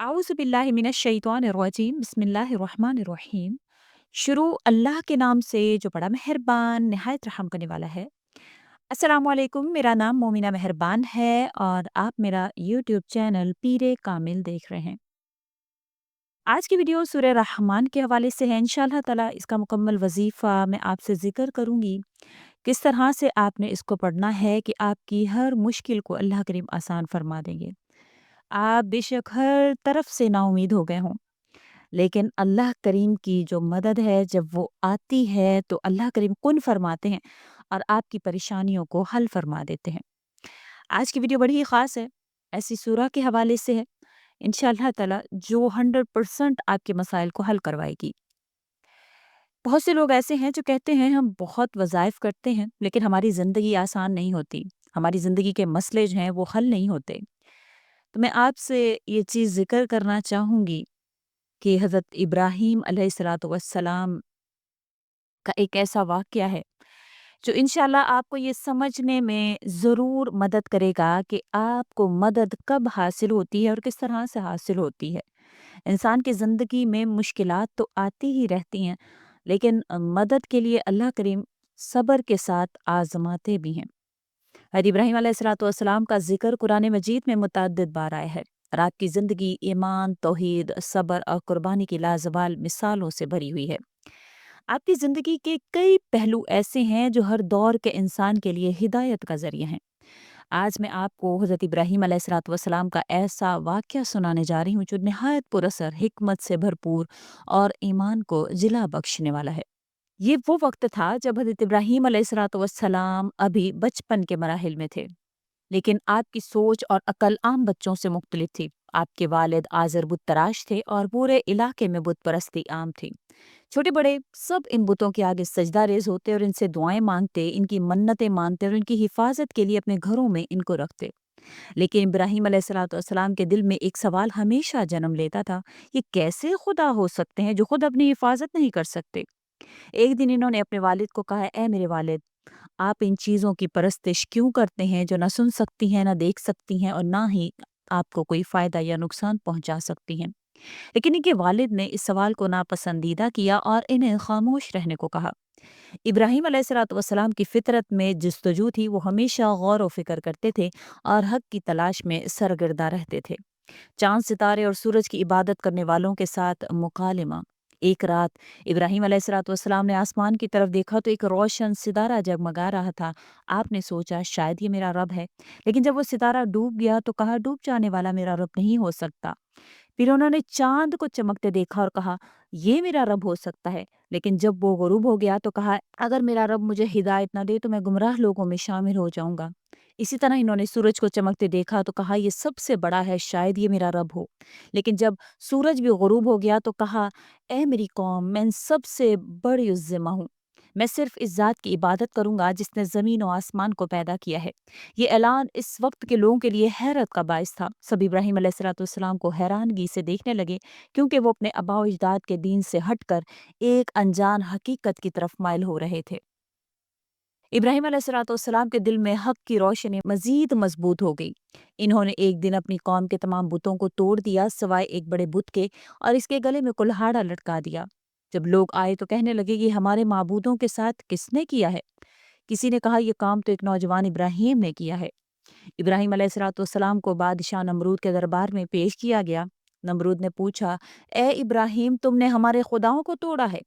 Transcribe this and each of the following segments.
आउज़ुबिल्लाहिमिनश्शैतानिर्रजीम बिस्मिल्लाहिर्रहमानिर्रहीम। शुरू अल्लाह के नाम से जो बड़ा मेहरबान निहायत रहम करने वाला है। अस्सलामु अलैकुम, मेरा नाम मोमिना मेहरबान है और आप मेरा यूट्यूब चैनल पीरे कामिल देख रहे हैं। आज की वीडियो सूरह रहमान के हवाले से है। इंशाअल्लाह ताला इसका मुकम्मल वजीफ़ा मैं आपसे ज़िक्र करूँगी। किस तरह से आपने इसको पढ़ना है कि आपकी हर मुश्किल को अल्लाह करीम आसान फरमा देंगे। आप बेशक हर तरफ से नाउम्मीद हो गए हों, लेकिन अल्लाह करीम की जो मदद है जब वो आती है तो अल्लाह करीम कुन फरमाते हैं और आपकी परेशानियों को हल फरमा देते हैं। आज की वीडियो बड़ी ही ख़ास है, ऐसी सूरह के हवाले से है इंशाअल्लाह ताला जो 100% आपके मसाइल को हल करवाएगी। बहुत से लोग ऐसे हैं जो कहते हैं हम बहुत वज़ाइफ़ करते हैं लेकिन हमारी ज़िंदगी आसान नहीं होती, हमारी ज़िंदगी के मसले जो हैं वो हल नहीं होते। तो मैं आपसे ये चीज़ ज़िक्र करना चाहूँगी कि हज़रत इब्राहीम अलैहिस्सलातु वस्सलाम का एक ऐसा वाक़या है, जो इंशाअल्लाह आपको ये समझने में ज़रूर मदद करेगा कि आपको मदद कब हासिल होती है और किस तरह से हासिल होती है। इंसान की ज़िंदगी में मुश्किलात तो आती ही रहती हैं, लेकिन मदद के लिए अल्लाह करीम सब्र के साथ आज़माते भी हैं। हज़रत इब्राहीम अलैहिस्सलातु वस्सलाम का ज़िक्र कुरान मजीद में मुतअद्दिद बार आया है और आपकी ज़िंदगी ईमान, तौहीद, सब्र और कुर्बानी की लाजवाल मिसालों से भरी हुई है। आपकी ज़िंदगी के कई पहलू ऐसे हैं जो हर दौर के इंसान के लिए हिदायत का ज़रिया हैं। आज मैं आपको हज़रत इब्राहीम अलैहिस्सलातु वस्सलाम का ऐसा वाक़या सुनाने जा रही हूँ जो निहायत पुरअसर, हिकमत से भरपूर और ईमान को जिला बख्शने वाला है। ये वो वक़्त था जब हज़रत इब्राहीम अलैहिस्सलातु वस्सलाम अभी बचपन के मराहिल में थे। लेकिन आपकी सोच और अकल आम बच्चों से मुख्तलिफ थी। आपके वालिद आज़र बुत तराश थे और पूरे इलाके में बुत परस्ती आम थी। छोटे-बड़े सब इन बुतों के आगे सजदा रेज़ होते और इनसे दुआएँ माँगते, इनकी मन्नतें मानते और इनकी हिफ़ाज़त के लिए अपने घरों में इनको रखते। लेकिन इब्राहीम अलैहिस्सलातु वस्सलाम के दिल में एक सवाल हमेशा जन्म लेता था, ये कैसे खुदा हो सकते हैं जो खुद अपनी हिफ़ाज़त नहीं कर सकते? एक दिन इन्होंने अपने वालिद को कहा, "ऐ मेरे वालिद, आप इन चीज़ों की परस्तिश क्यों करते हैं जो ना सुन सकती हैं, ना देख सकती हैं और ना ही आपको कोई फ़ायदा या नुकसान पहुँचा सकती हैं?" लेकिन इनके वालिद ने इस सवाल को नापसंदीदा किया और इन्हें खामोश रहने को कहा। इब्राहीम अलैहिस्सलातु वस्सलाम की फ़ितरत में जस्तजू थी, वो हमेशा गौर व फ़िक्र करते थे और हक़ की तलाश में सरगर्दा रहते थे। चाँद, सितारे और सूरज की इबादत करने वालों के साथ मुकालिमा। एक रात इब्राहीम अलैहिस्सलातु वस्सलाम ने आसमान की तरफ देखा तो एक रोशन सितारा जगमगा रहा था। आपने सोचा शायद ये मेरा रब है, लेकिन जब वो सितारा डूब गया तो कहा डूब जाने वाला मेरा रब नहीं हो सकता। फिर उन्होंने चाँद को चमकते देखा और कहा, ये मेरा रब हो सकता है। लेकिन जब वो ग़ुरूब हो गया तो कहा, अगर मेरा रब मुझे हिदायत ना दे तो मैं गुमराह लोगों में शामिल हो जाऊँगा। इसी तरह इन्होंने सूरज को चमकते देखा तो कहा, ये सबसे बड़ा है, शायद ये मेरा रब हो। लेकिन जब सूरज भी ग़ुरूब हो गया तो कहा, ऐ मेरी कौम, मैं इन सबसे बड़ी उज़्ज़मा हूँ। मैं सिर्फ़ इस ज़ात की इबादत करूँगा जिसने ज़मीन और आसमान को पैदा किया है। ये ऐलान इस वक्त के लोगों के लिए हैरत का बायस था। सब इब्राहीम अलैहिस्सलाम को हैरानगी से देखने लगे क्योंकि वो अपने आबा व अजदाद के दीन से हटकर एक अनजान हकीकत की तरफ माइल हो रहे थे। इब्राहीम अलैहिस्सलाम के दिल में हक की रोशनी मजीद मजबूत हो गई। इन्होंने एक दिन अपनी कौम के तमाम बुतों को तोड़ दिया सिवाय एक बड़े बुत के और इसके गले में कुल्हाड़ा लटका दिया। जब लोग आए तो कहने लगे कि हमारे माबूदों के साथ किसने किया है? किसी ने कहा यह काम तो एक नौजवान इब्राहीम ने किया है। इब्राहीम अलैहिस्सलाम को बादशाह नमरूद के दरबार में पेश किया गया। नमरूद ने पूछा, ए इब्राहीम, तुमने हमारे खुदाओं को तोड़ा है?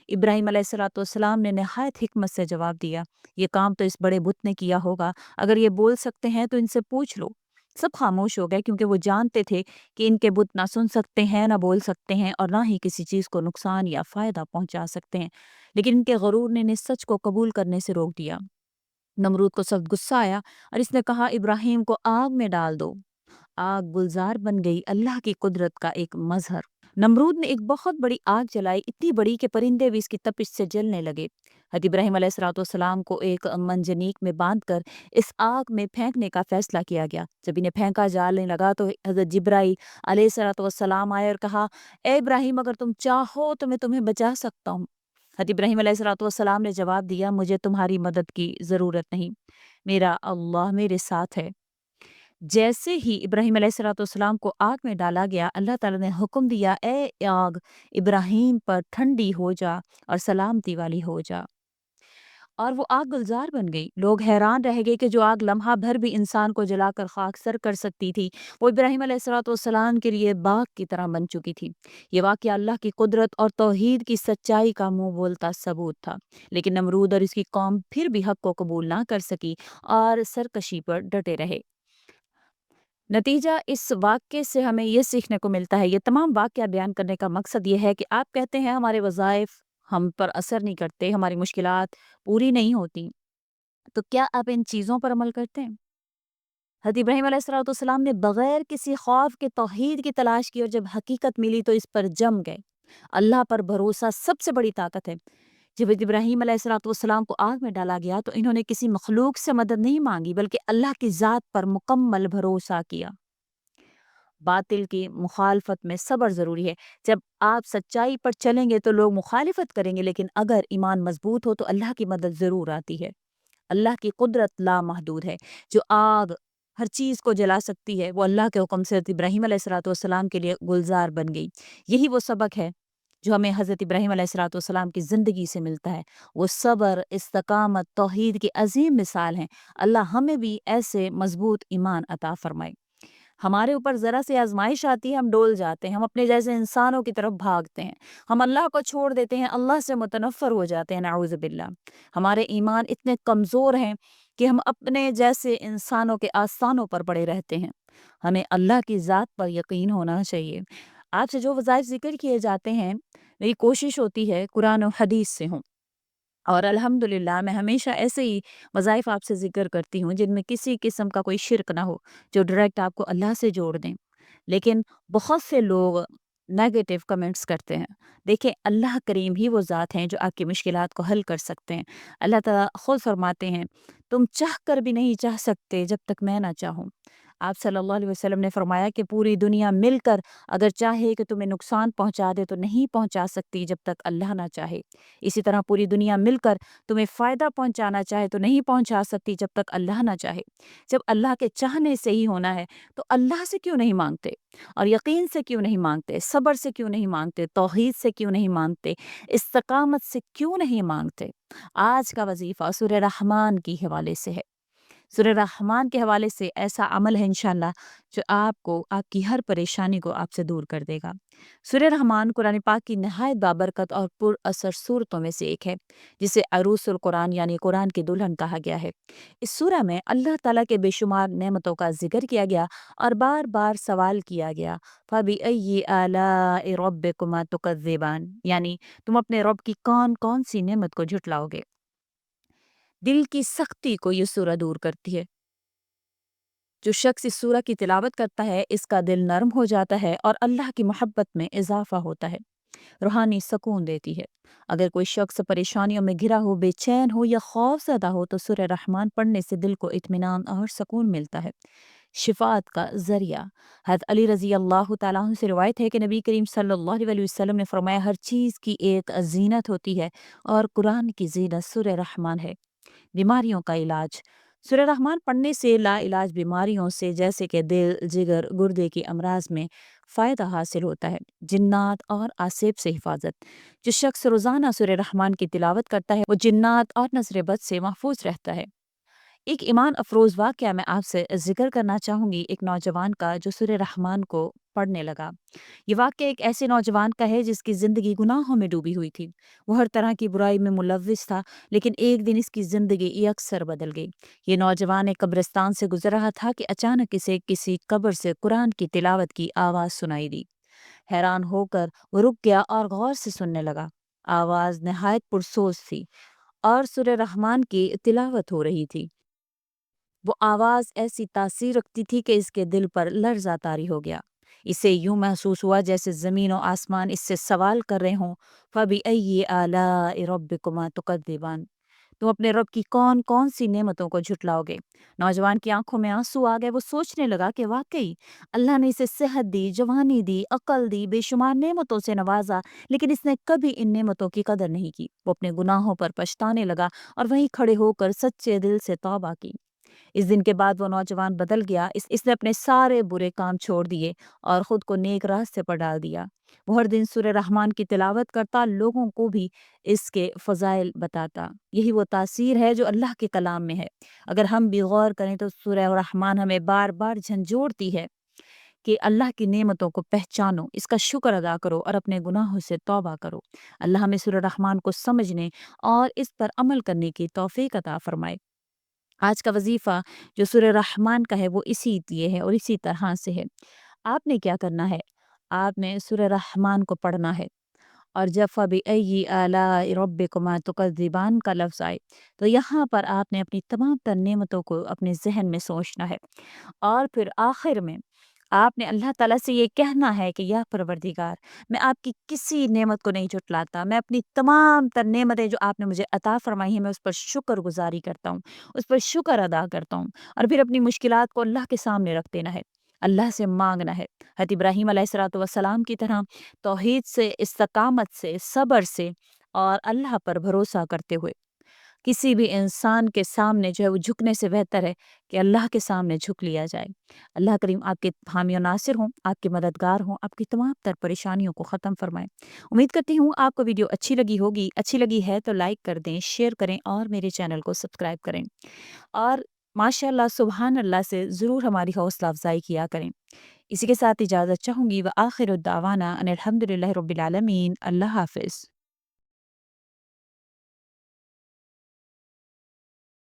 इब्राहीम अलैहिस्सलाम ने नहायत हिकमत से जवाब दिया, ये काम तो इस बड़े बुत ने किया होगा, अगर ये बोल सकते हैं तो इनसे पूछ लो। सब खामोश हो गए क्योंकि वो जानते थे कि इनके बुत ना सुन सकते हैं, ना बोल सकते हैं और ना ही किसी चीज़ को नुकसान या फ़ायदा पहुंचा सकते हैं। लेकिन इनके गरूर ने इन्हें सच को कबूल करने से रोक दिया। नमरूद को सख्त गुस्सा आया और इसने कहा, इब्राहीम को आग में डाल दो। आग गुलजार बन गई, अल्लाह की कुदरत का एक मजहर। नमरूद ने एक बहुत बड़ी आग जलाई, इतनी बड़ी कि परिंदे भी इसकी तपिश से जलने लगे। हज़रत इब्राहीम अलैहिस्सलाम को एक मंजनीक में बांधकर इस आग में फेंकने का फैसला किया गया। जब इन्हें फेंका जाने लगा तो हज़रत जिब्राईल अलैहिस्सलाम आए और कहा, ए इब्राहीम, अगर तुम चाहो तो मैं तुम्हें बचा सकता हूँ। हज़रत इब्राहीम अलैहिस्सलाम ने जवाब दिया, मुझे तुम्हारी मदद की ज़रूरत नहीं, मेरा अल्लाह मेरे साथ है। जैसे ही इब्राहीम अलैहिस्सलाम को आग में डाला गया, अल्लाह ताला ने हुक्म दिया, ए आग इब्राहीम पर ठंडी हो जा और सलामती वाली हो जा। और वो आग गुलजार बन गई। लोग हैरान रह गए कि जो आग लम्हा भर भी इंसान को जलाकर खाकसर कर सकती थी, वो इब्राहीम अलैहिस्सलाम के लिए बाग की तरह बन चुकी थी। ये वाक़या अल्लाह की कुदरत और तौहीद की सच्चाई का मुंह बोलता सबूत था। लेकिन नमरूद और इसकी कौम फिर भी हक को कबूल ना कर सकी और सरकशी पर डटे रहे। नतीजा इस वाक़ये से हमें ये सीखने को मिलता है, ये तमाम वाक़या बयान करने का मकसद ये है कि आप कहते हैं हमारे वज़ाइफ़ हम पर असर नहीं करते, हमारी मुश्किलात पूरी नहीं होती, तो क्या आप इन चीज़ों पर अमल करते हैं? हज़रत इब्राहीम अलैहिस्सलाम ने बग़ैर किसी ख़ौफ़ के तौहीद की तलाश की और जब हकीकत मिली तो इस पर जम गए। अल्लाह पर भरोसा सबसे बड़ी ताकत है। जब इब्राहीम अलैहिस्सलाम को आग में डाला गया तो इन्होंने किसी मखलूक से मदद नहीं मांगी बल्कि अल्लाह की ज़ात पर मुकम्मल भरोसा किया। बातिल की मुखालफत में सब्र ज़रूरी है। जब आप सच्चाई पर चलेंगे तो लोग मुखालिफत करेंगे, लेकिन अगर ईमान मज़बूत हो तो अल्लाह की मदद ज़रूर आती है। अल्लाह की कुदरत लामहदूद है। जो आग हर चीज़ को जला सकती है, वो अल्लाह के हुक्म से हज़रत इब्राहीम अलैहिस्सलाम के लिए गुलज़ार बन गई। यही वो सबक है जो हमें हज़रत इब्राहीम अलैहिस्सलाम की ज़िंदगी से मिलता है। वो सब्र, इस्तिकामत, तौहीद की अज़ीम मिसाल हैं। अल्लाह हमें भी ऐसे मज़बूत ईमान अता फ़रमाए। हमारे ऊपर ज़रा सी आज़माइश आती है, हम डोल जाते हैं, हम अपने जैसे इंसानों की तरफ भागते हैं। हम अल्लाह को छोड़ देते हैं, अल्लाह से मुतनफ़्फ़र हो जाते हैं, नाऊज़ बिल्लाह। हमारे ईमान इतने कमज़ोर हैं कि हम अपने जैसे इंसानों के आस्थानों पर पड़े रहते हैं। हमें अल्लाह की ज़ात पर यकीन होना चाहिए। आपसे जो वज़ाइफ़ ज़िक्र किए जाते हैं, मेरी कोशिश होती है कुरान और हदीस से हों। और अल्हम्दुलिल्लाह मैं हमेशा ऐसे ही वज़ाइफ़ आपसे ज़िक्र करती हूँ जिनमें किसी किस्म का कोई शिर्क ना हो, जो डायरेक्ट आपको अल्लाह से जोड़ दें। लेकिन बहुत से लोग नेगेटिव कमेंट्स करते हैं। देखिए, अल्लाह करीम ही वो ज़ात हैं जो आपकी मुश्किलात को हल कर सकते हैं। अल्लाह ताला खुद फरमाते हैं, तुम चाह कर भी नहीं चाह सकते जब तक मैं ना चाहूँ। आप सल्लल्लाहु अलैहि वसल्लम ने फरमाया कि पूरी दुनिया मिलकर अगर चाहे कि तुम्हें नुकसान पहुँचा दे तो नहीं पहुँचा सकती जब तक अल्लाह ना चाहे। इसी तरह पूरी दुनिया मिलकर तुम्हें फ़ायदा पहुँचाना चाहे तो नहीं पहुँचा सकती जब तक अल्लाह ना चाहे। जब अल्लाह के चाहने से ही होना है तो अल्लाह से क्यों नहीं माँगते? और यकीन से क्यों नहीं माँगते? सब्र से क्यों नहीं माँगते? तौहीद से क्यों नहीं माँगते? इस्तिकामत से क्यों नहीं माँगते? आज का वज़ीफ़ा सूरह रहमान के हवाले से है। सूरह रहमान के हवाले से ऐसा अमल है इंशाअल्लाह जो आपको आपकी हर परेशानी को आपसे दूर कर देगा। सूरह रहमान कुरान पाक की नहायत बाबरकत और पुरअसर सूरतों में से एक है, जिसे अरूसुल कुरान यानी कुरान की दुल्हन कहा गया है। इस सूरा में अल्लाह ताला के बेशुमार नेमतों का जिक्र किया गया और बार बार सवाल किया गया, फ़बिअय्यि आलाइ रब्बिकुमा तुकज़्ज़िबान, यानी तुम अपने रब की कौन कौन सी नेमत को झुटलाओगे। दिल की सख्ती को ये सूरा दूर करती है। जो शख्स इस सूरा की तिलावत करता है, इसका दिल नरम हो जाता है और अल्लाह की मोहब्बत में इजाफा होता है, रूहानी सुकून देती है। अगर कोई शख्स परेशानियों में घिरा हो, बेचैन हो या खौफज़दा हो तो सूरह रहमान पढ़ने से दिल को इत्मीनान और सुकून मिलता है। शिफात का ज़रिया। हज़रत अली रज़ी अल्लाह तआला अन्हु से रिवायत है कि नबी करीम सल्लल्लाहु अलैहि वसल्लम ने फरमाया, हर चीज़ की एक ज़ीनत होती है और कुरान की ज़ीनत सूरह रहमान है। बीमारियों का इलाज। सूरह रहमान पढ़ने से लाइलाज बीमारियों से जैसे कि दिल, जिगर, गुर्दे की अमराज में फ़ायदा हासिल होता है। जिन्नात और आसेब से हिफाजत। जो शख्स रोज़ाना सूरह रहमान की तिलावत करता है वो जिन्नात और नज़र बद से महफूज रहता है। एक ईमान अफरोज़ वाक़या मैं आपसे ज़िक्र करना चाहूँगी, एक नौजवान का जो सूरह रहमान को पढ़ने लगा। ये वाक़या एक ऐसे नौजवान का है जिसकी ज़िंदगी गुनाहों में डूबी हुई थी। वो हर तरह की बुराई में मुलव्विस था, लेकिन एक दिन इसकी ज़िंदगी यकसर बदल गई। ये नौजवान एक कब्रिस्तान से गुज़र रहा था कि अचानक इसे किसी कब्र से कुरान की तिलावत की आवाज़ सुनाई दी। हैरान होकर वो रुक गया और गौर से सुनने लगा। आवाज़ नहायत पुरसोज थी और सूरह रहमान की तिलावत हो रही थी। वो आवाज़ ऐसी तासीर रखती थी कि इसके दिल पर लर्ज़ा तारी हो गया। इसे यूँ महसूस हुआ जैसे ज़मीन और आसमान इससे सवाल कर रहे हों, फ़बिअय्यि आलाइ रब्बिकुमा तुकज़्ज़िबान, तुम अपने रब की कौन कौन सी नेमतों को झुटलाओगे। नौजवान की आंखों में आंसू आ गए। वो सोचने लगा कि वाकई अल्लाह ने इसे सेहत दी, जवानी दी, अकल दी, बेशुमार नेमतों से नवाजा, लेकिन इसने कभी इन नेमतों की कदर नहीं की। वो अपने गुनाहों पर पछताने लगा और वहीं खड़े होकर सच्चे दिल से तौबा की। اس دن کے بعد وہ نوجوان بدل گیا، اس نے اپنے سارے برے کام چھوڑ دیے اور خود کو نیک راستے پر ڈال دیا۔ وہ ہر دن سورہ رحمان کی تلاوت کرتا، لوگوں کو بھی اس کے فضائل بتاتا۔ یہی وہ تاثیر ہے جو اللہ کے کلام میں ہے۔ اگر ہم بھی غور کریں تو سورہ رحمان ہمیں بار بار جھنجھوڑتی ہے کہ اللہ کی نعمتوں کو پہچانو، اس کا شکر ادا کرو اور اپنے گناہوں سے توبہ کرو۔ اللہ ہمیں سورہ رحمان کو سمجھنے اور اس پر عمل کرنے کی توفیق عطا فرمائے۔ آج کا وظیفہ جو سورہ رحمان کا ہے وہ اسی لیے ہے اور اسی طرح سے ہے۔ آپ نے کیا کرنا ہے؟ آپ نے سورہ رحمان کو پڑھنا ہے، اور جب فَبِأَيِّ آلَاءِ رَبِّكُمَا تُكَذِّبَانِ کا لفظ آئے تو یہاں پر آپ نے اپنی تمام تر نعمتوں کو اپنے ذہن میں سوچنا ہے، اور پھر آخر میں آپ نے اللہ تعالیٰ سے یہ کہنا ہے کہ یا پروردگار، میں آپ کی کسی نعمت کو نہیں جھٹلاتا، میں اپنی تمام تر نعمتیں جو آپ نے مجھے عطا فرمائی ہیں میں اس پر شکر گزاری کرتا ہوں، اس پر شکر ادا کرتا ہوں، اور پھر اپنی مشکلات کو اللہ کے سامنے رکھ دینا ہے، اللہ سے مانگنا ہے، حضرت ابراہیم علیہ الصلوۃ والسلام کی طرح توحید سے، استقامت سے، صبر سے اور اللہ پر بھروسہ کرتے ہوئے۔ کسی بھی انسان کے سامنے جو ہے وہ جھکنے سے بہتر ہے کہ اللہ کے سامنے جھک لیا جائے۔ اللہ کریم آپ کے حامی و ناصر ہوں، آپ کے مددگار ہوں، آپ کی تمام تر پریشانیوں کو ختم فرمائیں۔ امید کرتی ہوں آپ کو ویڈیو اچھی لگی ہوگی، اچھی لگی ہے تو لائک کر دیں، شیئر کریں اور میرے چینل کو سبسکرائب کریں، اور ماشاء اللہ سبحان اللہ سے ضرور ہماری حوصلہ افزائی کیا کریں۔ اسی کے ساتھ اجازت چاہوں گی، وآخر الدعوانا ان الحمد للہ رب العالمین۔ اللہ حافظ۔